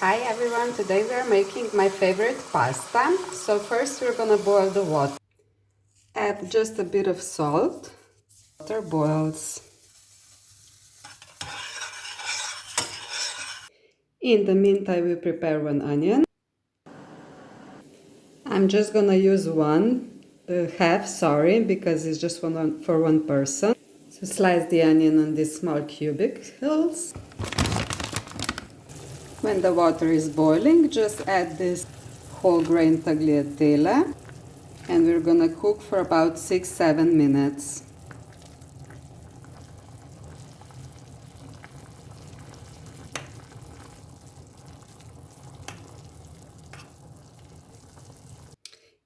Hi everyone, today we are making my favorite pasta. So first we're gonna boil the water. Add just a bit of salt. Water boils. In the meantime we prepare one onion. I'm just gonna use half, because it's just for one person. So slice the onion on these small cubicles. When the water is boiling, just add this whole grain tagliatelle and we're gonna cook for about 6-7 minutes.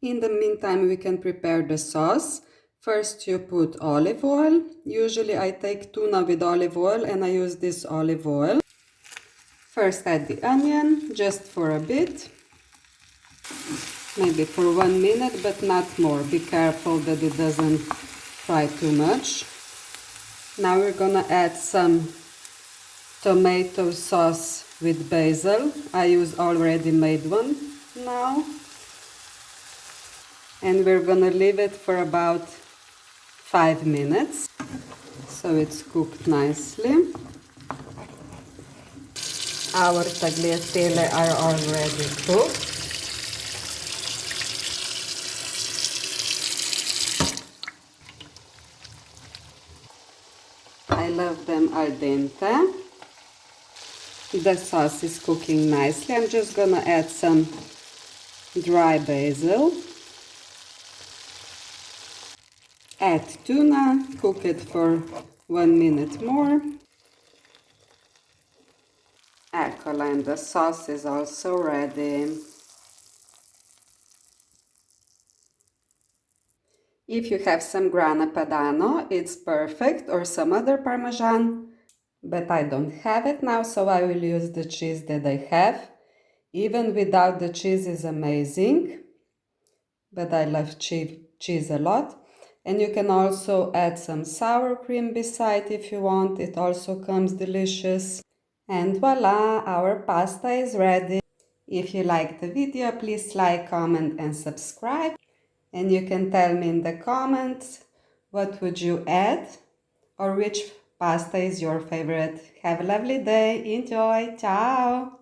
In the meantime, we can prepare the sauce. First you put olive oil. Usually I take tuna with olive oil and I use this olive oil. First add the onion, just for a bit. Maybe for 1 minute, but not more. Be careful that it doesn't fry too much. Now we're gonna add some tomato sauce with basil. I use already made one now. And we're gonna leave it for about 5 minutes so it's cooked nicely. Our tagliatelle are already cooked. I love them al dente. The sauce is cooking nicely. I'm just gonna add some dry basil. Add tuna, cook it for 1 minute more. Eccola, and the sauce is also ready. If you have some grana padano, it's perfect, or some other parmesan, but I don't have it now, so I will use the cheese that I have. Even without the cheese is amazing, but I love cheese a lot. And you can also add some sour cream beside if you want, it also comes delicious. And voila, our pasta is ready. If you liked the video, please like, comment and subscribe. And you can tell me in the comments what would you add or which pasta is your favorite. Have a lovely day. Enjoy. Ciao.